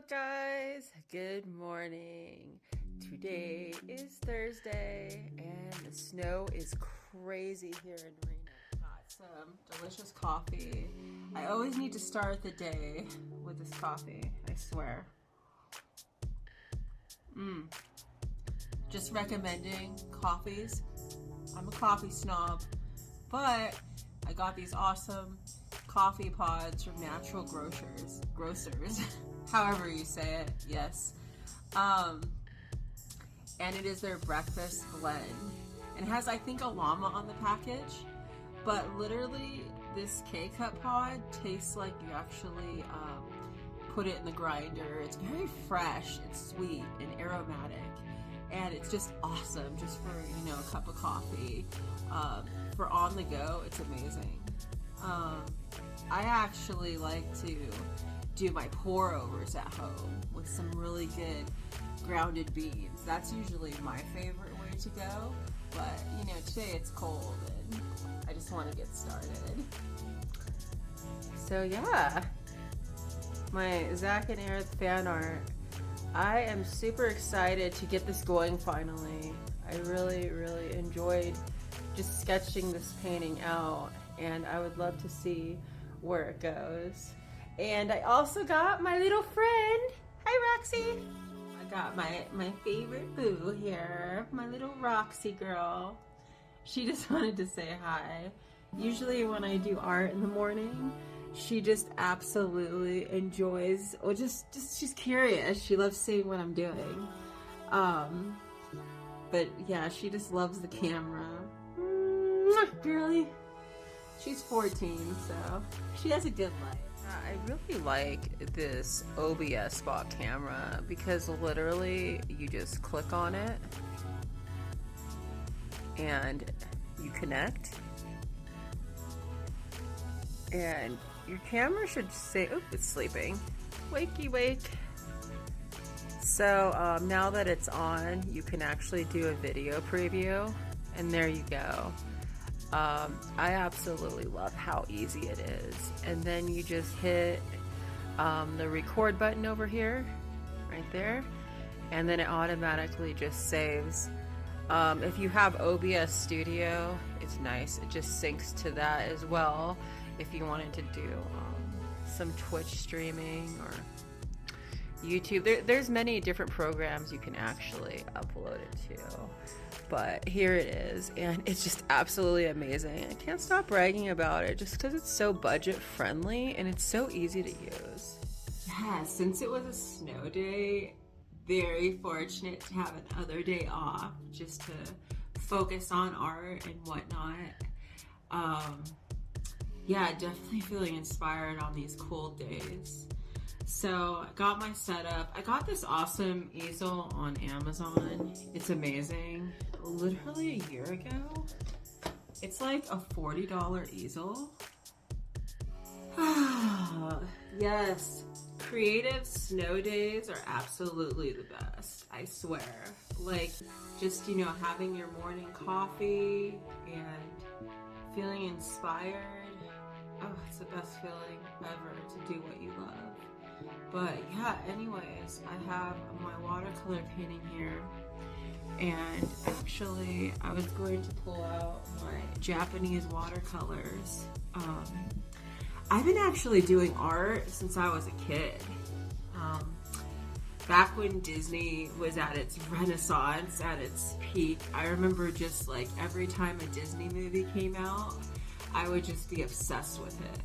up, guys? Good morning. Today is Thursday and the snow is crazy here in Reno. Got some delicious coffee. I always need to start the day with this coffee, I swear. Just recommending coffees. I'm a coffee snob, but I got these awesome coffee pods from natural grocers, however you say it, yes. And it is their breakfast blend. And it has, I think, a llama on the package, but literally this K-cup pod tastes like you actually put it in the grinder. It's very fresh, it's sweet and aromatic, and it's just awesome just for, a cup of coffee. For on the go, it's amazing. I actually like to do my pour-overs at home with some really good grounded beans. That's usually my favorite way to go, but today it's cold and I just want to get started. So yeah, my Zach and Aerith fan art. I am super excited to get this going finally. I really enjoyed just sketching this painting out, and I would love to see where it goes. And I also got my little friend. Hi, Roxy. I got my favorite boo here, my little Roxy girl. She just wanted to say hi. Usually when I do art in the morning, she just absolutely enjoys, or just she's curious. She loves seeing what I'm doing. But yeah, she just loves the camera. Girly. She's 14, so she has a good life. I really like this OBS spot camera because literally you just click on it and you connect, and your camera should say, "Oh, it's sleeping. Wakey wake." So now that it's on, you can actually do a video preview, and there you go. I absolutely love how easy it is. And then you just hit the record button over here, right there, and then it automatically just saves. If you have OBS Studio, it's nice. It just syncs to that as well if you wanted to do some Twitch streaming or YouTube. There's many different programs you can actually upload it to. But here it is, and it's just absolutely amazing. I can't stop bragging about it just because it's so budget friendly and it's so easy to use. Yeah, since it was a snow day, very fortunate to have another day off just to focus on art and whatnot. Yeah, definitely feeling inspired on these cold days. So I got my setup. I got this awesome easel on Amazon. It's amazing. Literally a year ago. It's like a $40 easel. Yes, creative snow days are absolutely the best, I swear. Like just, having your morning coffee and feeling inspired. Oh, it's the best feeling ever to do what you love. But yeah, anyways, I have my watercolor painting here, and actually I was going to pull out my Japanese watercolors. I've been actually doing art since I was a kid. Back when Disney was at its renaissance, at its peak, I remember just like every time a Disney movie came out, I would just be obsessed with it.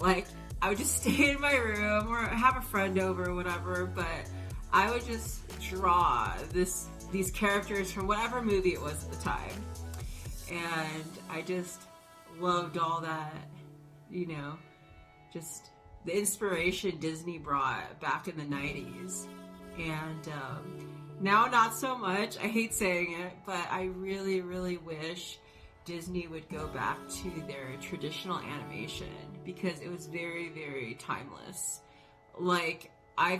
Like, I would just stay in my room or have a friend over or whatever, but I would just draw these characters from whatever movie it was at the time. And I just loved all that, just the inspiration Disney brought back in the 90s. And now not so much. I hate saying it, but I really wish Disney would go back to their traditional animation because it was very timeless. Like, a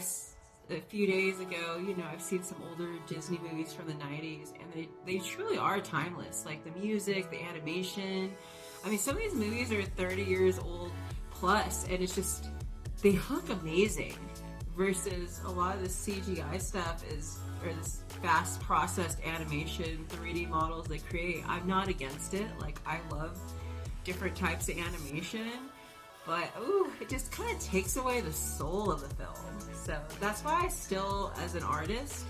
few days ago, I've seen some older Disney movies from the 90s, and they truly are timeless. Like the music, the animation. I mean, some of these movies are 30 years old plus, and it's just, they look amazing. versus a lot of the CGI stuff or this fast processed animation, 3D models they create. I'm not against it. Like, I love different types of animation, but it just kind of takes away the soul of the film. So that's why I still, as an artist,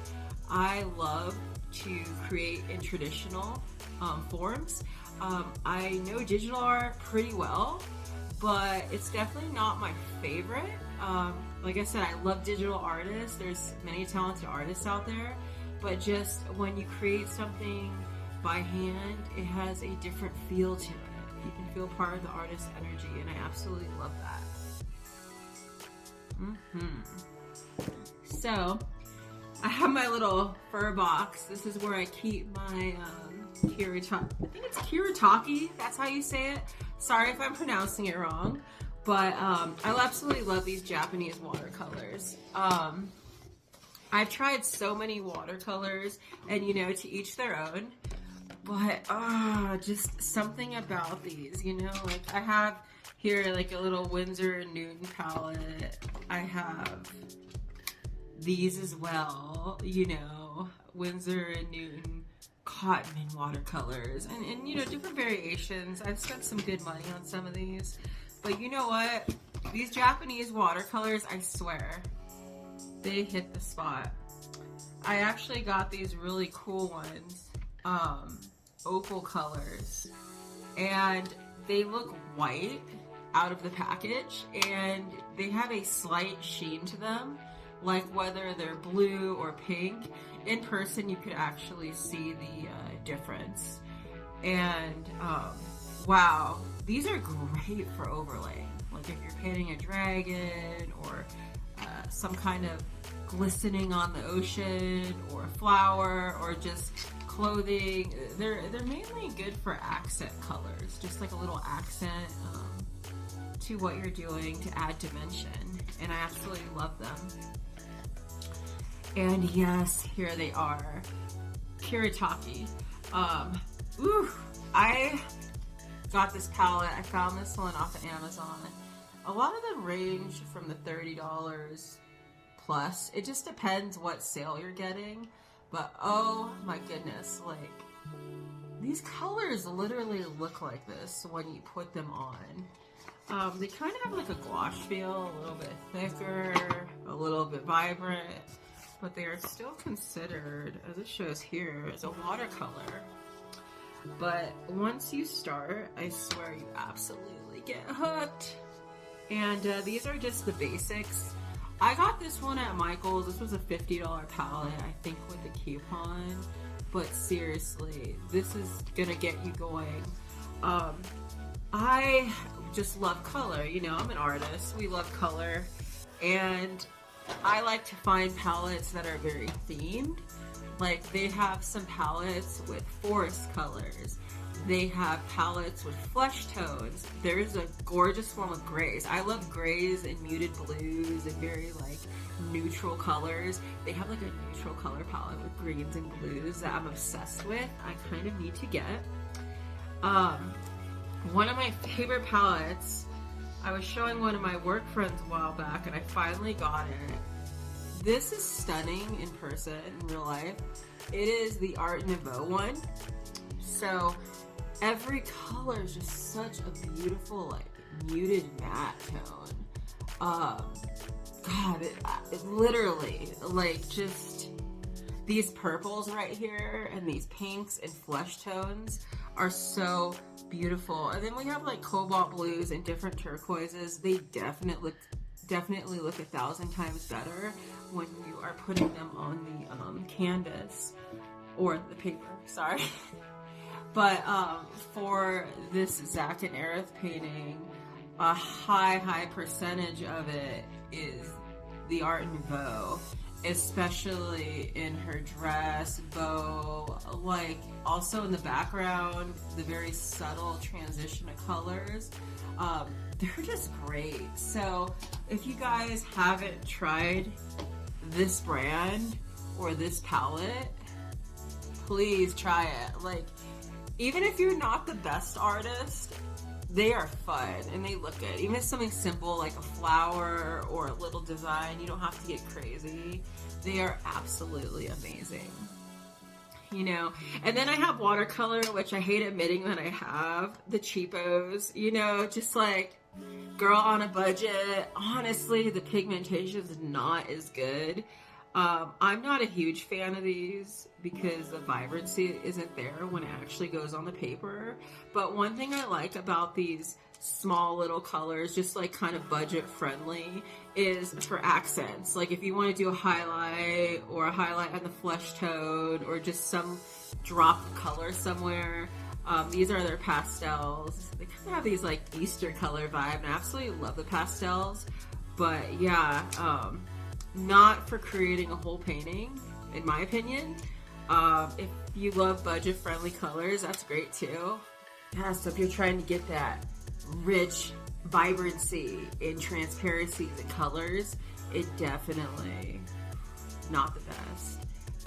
I love to create in traditional forms. I know digital art pretty well, but it's definitely not my favorite. Like I said, I love digital artists. There's many talented artists out there, but just when you create something by hand, it has a different feel to it. You can feel part of the artist's energy, and I absolutely love that. So, I have my little fur box. This is where I keep my Kiritaki. I think it's Kiritaki. That's how you say it. Sorry if I'm pronouncing it wrong. But I absolutely love these Japanese watercolors. I've tried so many watercolors, and you know, to each their own. But just something about these, you know, like I have here like a little Winsor and Newton palette. I have these as well, you know, Winsor and Newton Cotman watercolors, and you know, different variations. I've spent some good money on some of these, but you know what? These Japanese watercolors, I swear, they hit the spot. I actually got these really cool ones, opal colors, and they look white out of the package, and they have a slight sheen to them, like whether they're blue or pink. In person, you could actually see the difference. And wow, these are great for overlaying. Like if you're painting a dragon or some kind of glistening on the ocean or a flower or just clothing. They're mainly good for accent colors, just like a little accent to what you're doing to add dimension. And I absolutely love them. And yes, here they are, Kiritaki. I got this palette. I found this one off of Amazon. A lot of them range from the $30 plus. It just depends what sale you're getting. But oh my goodness, like these colors literally look like this when you put them on. They kind of have like a gouache feel, a little bit thicker, a little bit vibrant, but they are still considered, as it shows here, as a watercolor. But once you start, I swear you absolutely get hooked. And these are just the basics. I got this one at Michael's. This was a $50 palette, I think, with a coupon. But seriously, this is gonna get you going. I just love color. You know, I'm an artist. We love color. And I like to find palettes that are very themed. Like they have some palettes with forest colors. They have palettes with flesh tones. There's a gorgeous one with grays. I love grays and muted blues and very like neutral colors. They have like a neutral color palette with greens and blues that I'm obsessed with. I kind of need to get. One of my favorite palettes, I was showing one of my work friends a while back and I finally got it. This is stunning in person, in real life. It is the Art Nouveau one. So every color is just such a beautiful, like, muted matte tone. God, it literally, like, just these purples right here and these pinks and flesh tones are so beautiful. And then we have like cobalt blues and different turquoises. They definitely look 1,000 times better when you are putting them on the canvas or the paper, sorry. But for this Zach and Aerith painting, a high percentage of it is the Art Nouveau, especially in her dress, bow, like also in the background, the very subtle transition of colors. They're just great. So if you guys haven't tried this brand or this palette, please try it. Like, even if you're not the best artist, they are fun and they look good. Even if something simple like a flower or a little design, you don't have to get crazy. They are absolutely amazing. You know, and then I have watercolor, which I hate admitting that I have, the cheapos, you know, just like girl on a budget. Honestly, the pigmentation is not as good. I'm not a huge fan of these because the vibrancy isn't there when it actually goes on the paper. But one thing I like about these small little colors, just like kind of budget friendly, is for accents. Like if you want to do a highlight or a highlight on the flesh tone or just some drop of color somewhere, these are their pastels. They kind of have these like Easter color vibe, and I absolutely love the pastels. But yeah, not for creating a whole painting, in my opinion. If you love budget-friendly colors, that's great too. Yeah, so if you're trying to get that rich vibrancy and transparency in the colors, it definitely not the best.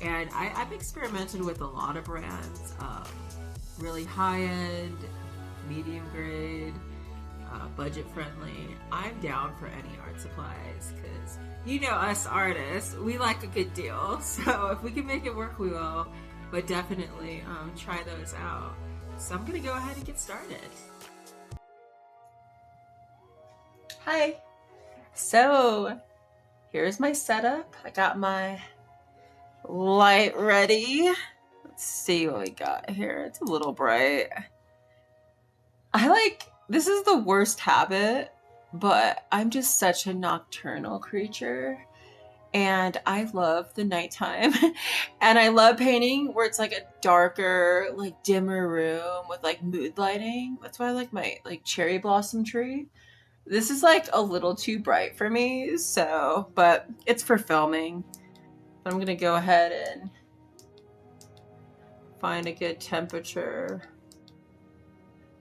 And I've experimented with a lot of brands, really high-end, medium grade, budget friendly. I'm down for any art supplies because you know us artists, we like a good deal. So if we can make it work, we will. But definitely try those out. So I'm gonna go ahead and get started. Hi. So here's my setup. I got my light ready. Let's see what we got here. It's a little bright. This is the worst habit, but I'm just such a nocturnal creature and I love the nighttime. And I love painting where it's like a darker, like dimmer room with like mood lighting. That's why I like my like cherry blossom tree. This is like a little too bright for me, so, but it's for filming. I'm gonna go ahead and find a good temperature.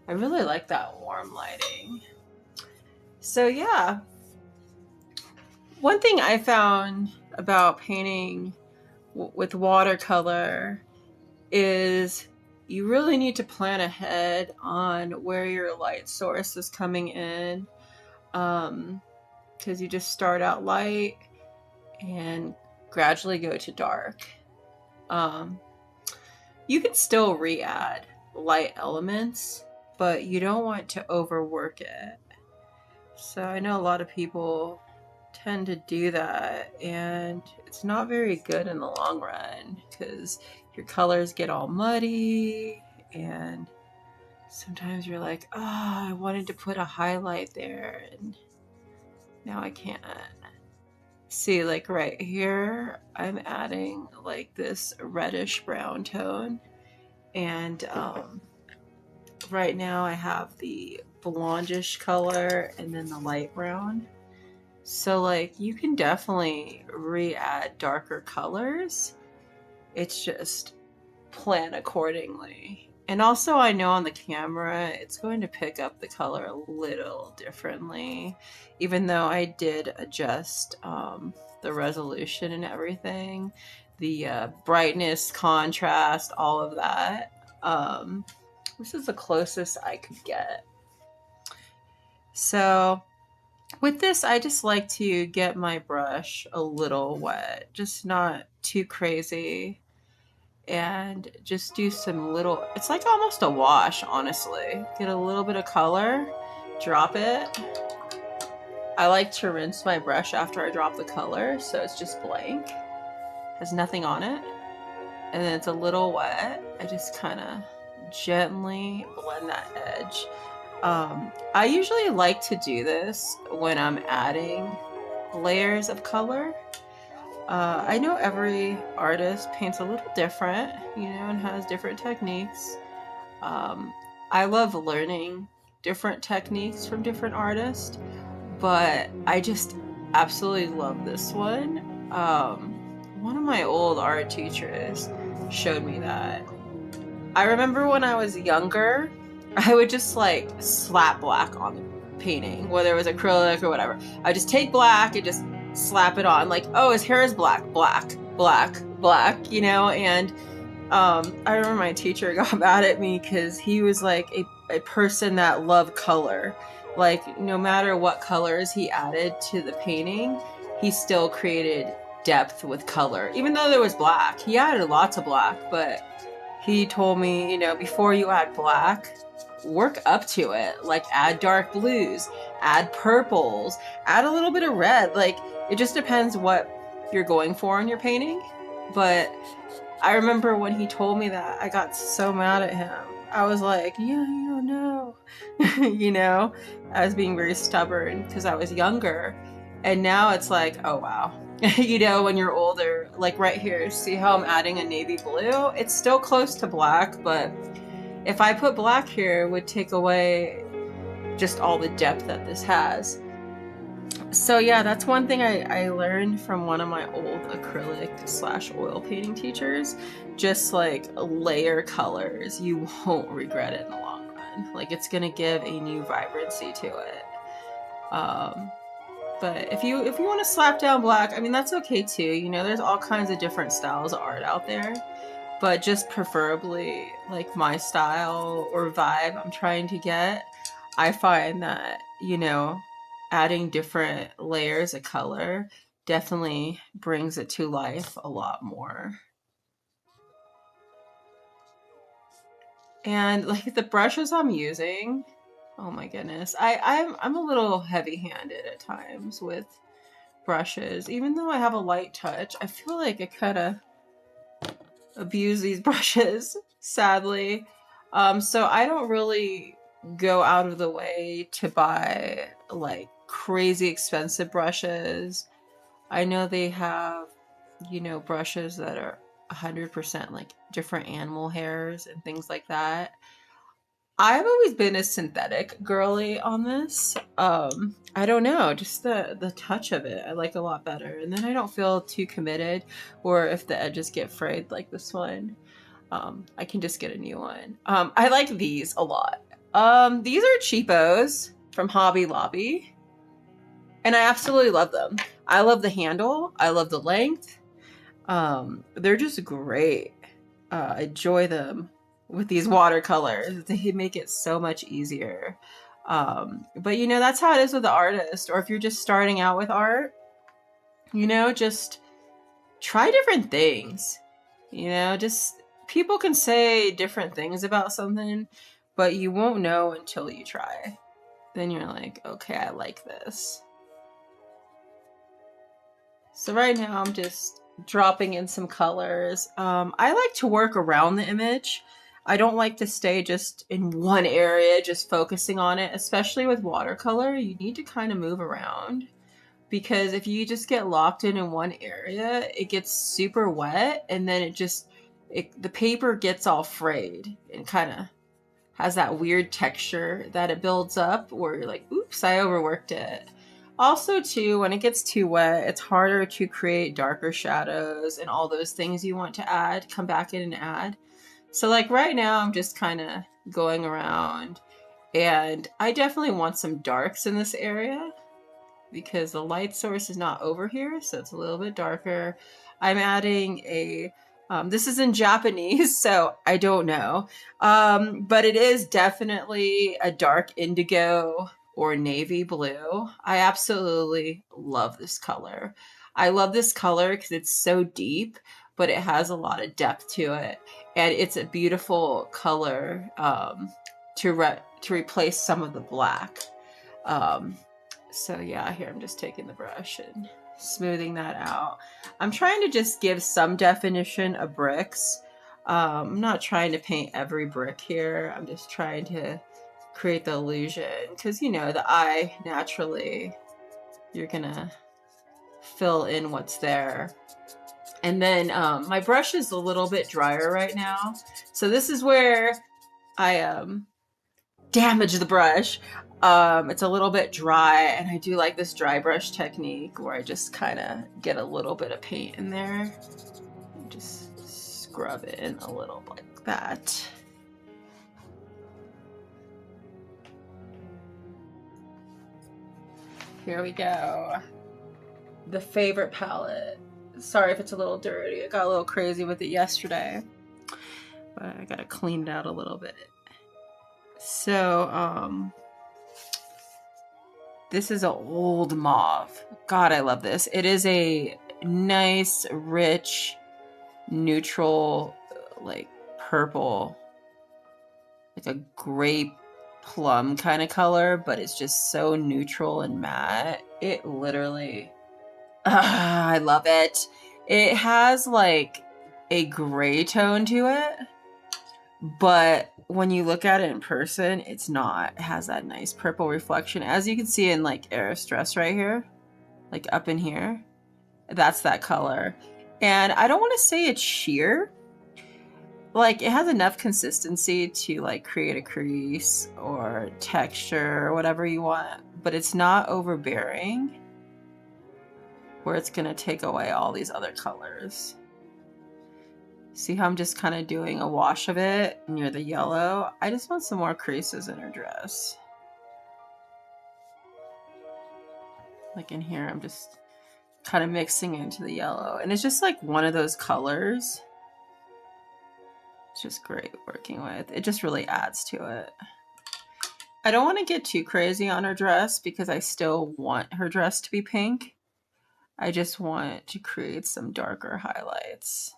I really like that warm lighting. So yeah, one thing I found about painting with watercolor is you really need to plan ahead on where your light source is coming in, because you just start out light and gradually go to dark. You can still re-add light elements, but you don't want to overwork it. So I know a lot of people tend to do that, and it's not very good in the long run because your colors get all muddy, and sometimes you're like, oh, I wanted to put a highlight there and now I can't. See, like right here, I'm adding like this reddish brown tone, and right now I have the blondish color and then the light brown. So like you can definitely re-add darker colors. It's just plan accordingly. And also I know on the camera it's going to pick up the color a little differently, even though I did adjust the resolution and everything, the brightness, contrast, all of that. This is the closest I could get. So with this, I just like to get my brush a little wet, just not too crazy, and just do some little, it's like almost a wash, honestly. Get a little bit of color, drop it. I like to rinse my brush after I drop the color, so it's just blank, has nothing on it, and then it's a little wet. I just kind of gently blend that edge. I usually like to do this when I'm adding layers of color. I know every artist paints a little different, you know, and has different techniques. I love learning different techniques from different artists, but I just absolutely love this one. One of my old art teachers showed me that. I remember when I was younger, I would just like slap black on the painting, whether it was acrylic or whatever. I would just take black and just slap it on, like, oh, his hair is black, black, black, black, you know, and I remember my teacher got mad at me because he was like a person that loved color. Like, no matter what colors he added to the painting, he still created depth with color. Even though there was black, he added lots of black, but he told me, you know, before you add black, work up to it. Like, add dark blues, add purples, add a little bit of red. Like, it just depends what you're going for in your painting. But I remember when he told me that, I got so mad at him. I was like, yeah, you don't know. You know, I was being very stubborn because I was younger. And now it's like, oh, wow. You know, when you're older, like right here, see how I'm adding a navy blue? It's still close to black, but if I put black here, it would take away just all the depth that this has. So yeah, that's one thing I learned from one of my old acrylic / oil painting teachers. Just like layer colors. You won't regret it in the long run. Like, it's gonna give a new vibrancy to it. But if you want to slap down black, I mean, that's okay too. You know, there's all kinds of different styles of art out there. But just preferably like my style or vibe I'm trying to get, I find that, you know, adding different layers of color definitely brings it to life a lot more. And like the brushes I'm using, oh my goodness, I'm a little heavy-handed at times with brushes. Even though I have a light touch, I feel like I kind of abuse these brushes, sadly. So I don't really go out of the way to buy like crazy expensive brushes. I know they have, you know, brushes that are 100% like different animal hairs and things like that. I've always been a synthetic girly on this. I don't know, just the touch of it I like a lot better. And then I don't feel too committed, or if the edges get frayed like this one, I can just get a new one. I like these a lot. These are cheapos from Hobby Lobby, and I absolutely love them. I love the handle. I love the length. They're just great. I enjoy them with these watercolors. They make it so much easier. But you know, that's how it is with the artist, or if you're just starting out with art, you know, just try different things. You know, just people can say different things about something, but you won't know until you try. Then you're like, okay, I like this. So right now I'm just dropping in some colors. I like to work around the image. I don't like to stay just in one area, just focusing on it, especially with watercolor. You need to kind of move around, because if you just get locked in one area, it gets super wet, and then the paper gets all frayed and kind of has that weird texture that it builds up where you're like, oops, I overworked it. Also, too, when it gets too wet, it's harder to create darker shadows and all those things you want to add, come back in and add. So like right now, I'm just kind of going around, and I definitely want some darks in this area because the light source is not over here, so it's a little bit darker. I'm adding this is in Japanese, so I don't know. But it is definitely a dark indigo or navy blue. I absolutely love this color. I love this color because it's so deep, but it has a lot of depth to it. And it's a beautiful color to replace some of the black. So yeah, here I'm just taking the brush and smoothing that out. I'm trying to just give some definition of bricks. I'm not trying to paint every brick here. I'm just trying to create the illusion, because you know, the eye, naturally you're gonna fill in what's there. And then my brush is a little bit drier right now, so this is where I damage the brush. It's a little bit dry, and I do like this dry brush technique where I just kind of get a little bit of paint in there and just scrub it in a little like that. Here we go. The favorite palette. Sorry if it's a little dirty. I got a little crazy with it yesterday. but I gotta clean it out a little bit. So, this is an old mauve. God, I love this. It is a nice, rich, neutral, like purple, like a grape plum kind of color, but it's just so neutral and matte. It literally, I love it. It has like a gray tone to it, but when you look at it in person, it's not. It has that nice purple reflection, as you can see in like Eris dress right here, like up in here. That's that color. And I don't want to say it's sheer. Like, it has enough consistency to like create a crease or texture or whatever you want, but it's not overbearing where it's gonna take away all these other colors. See how I'm just kind of doing a wash of it near the yellow? I just want some more creases in her dress. Like in here, I'm just kind of mixing into the yellow. And it's just like one of those colors. It's just great working with. It just really adds to it. I don't want to get too crazy on her dress because I still want her dress to be pink. I just want to create some darker highlights.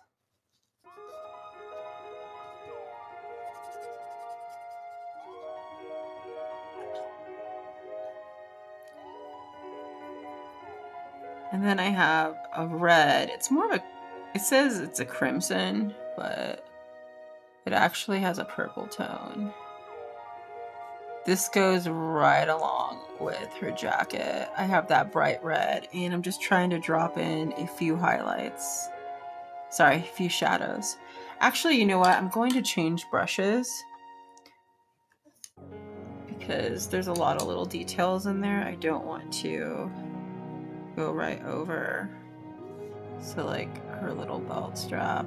And then I have a red. It's more of a, it says it's a crimson, but it actually has a purple tone. This goes right along with her jacket. I have that bright red, and I'm just trying to drop in a few highlights. Sorry, a few shadows. Actually, you know what? I'm going to change brushes because there's a lot of little details in there I don't want to go right over. So like her little belt strap,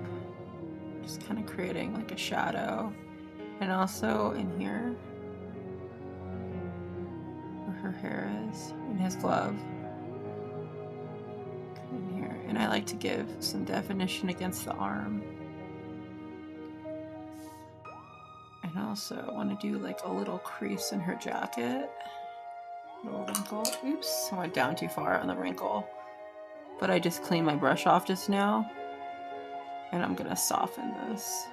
just kind of creating like a shadow. And also in here where her hair is, in his glove. In here. And I like to give some definition against the arm. And also want to do like a little crease in her jacket. Little wrinkle. Oops, I went down too far on the wrinkle. But I just cleaned my brush off just now. And I'm gonna soften this.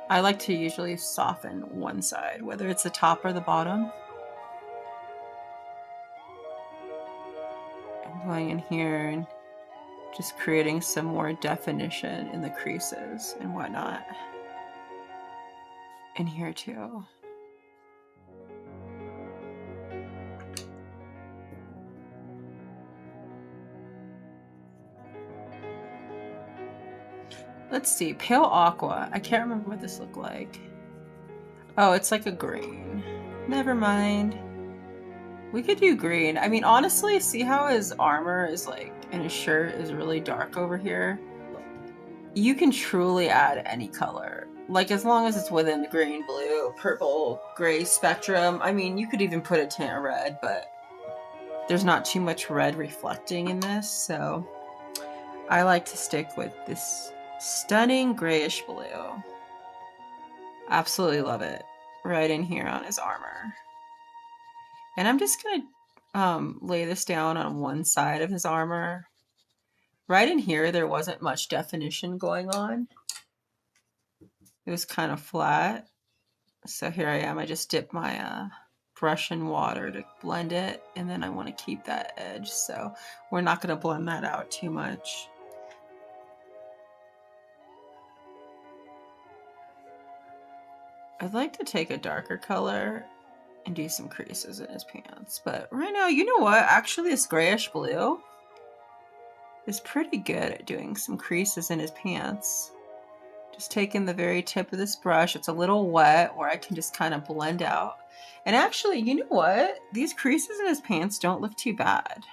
I like to usually soften one side, whether it's the top or the bottom. I'm going in here and just creating some more definition in the creases and whatnot. In here too. Let's see, pale aqua. I can't remember what this looked like. Oh, it's like a green. Never mind. We could do green. I mean, honestly, see how his armor is like, and his shirt is really dark over here? You can truly add any color. Like, as long as it's within the green, blue, purple, gray spectrum. I mean, you could even put a tint of red, but there's not too much red reflecting in this, so I like to stick with this stunning grayish blue. Absolutely love it. Right in here on his armor. And I'm just gonna lay this down on one side of his armor. Right in here, there wasn't much definition going on. It was kind of flat. So here I am. I just dipped my brush in water to blend it. And then I want to keep that edge. So we're not going to blend that out too much. I'd like to take a darker color and do some creases in his pants. But right now, you know what? Actually, this grayish blue is pretty good at doing some creases in his pants. Just taking the very tip of this brush. It's a little wet where I can just kind of blend out. And actually, you know what? These creases in his pants don't look too bad.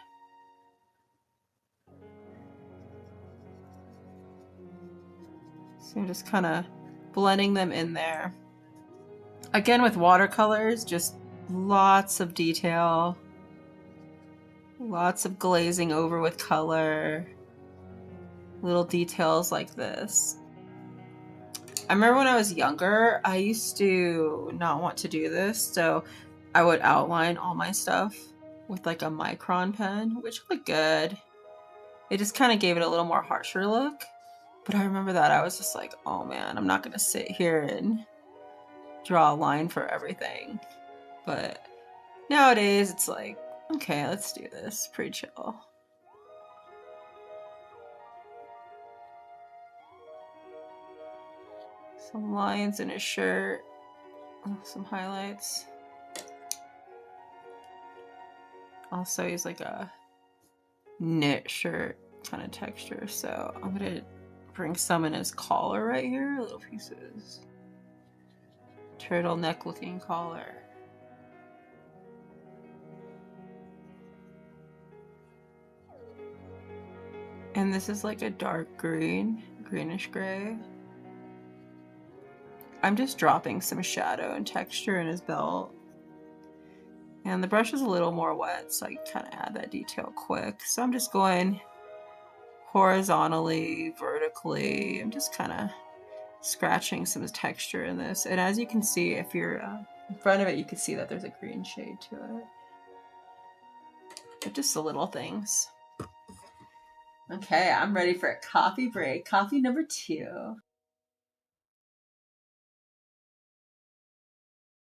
So I'm just kind of blending them in there. Again, with watercolors, just lots of detail. Lots of glazing over with color. Little details like this. I remember when I was younger, I used to not want to do this, so I would outline all my stuff with like a micron pen, which looked good. It just kind of gave it a little more harsher look. But I remember that I was just like, oh man, I'm not gonna sit here and draw a line for everything. But nowadays it's like, okay, let's do this. Pretty chill. Some lines in his shirt. Some highlights. Also, he's like a knit shirt kind of texture, so I'm gonna bring some in his collar right here, little pieces. Turtleneck looking collar. And this is like a dark green, greenish gray. I'm just dropping some shadow and texture in his belt. And the brush is a little more wet, so I can kind of add that detail quick. So I'm just going horizontally, vertically. I'm just kind of scratching some texture in this. And as you can see, if you're in front of it, you can see that there's a green shade to it. But just the little things. Okay, I'm ready for a coffee break. Coffee number 2.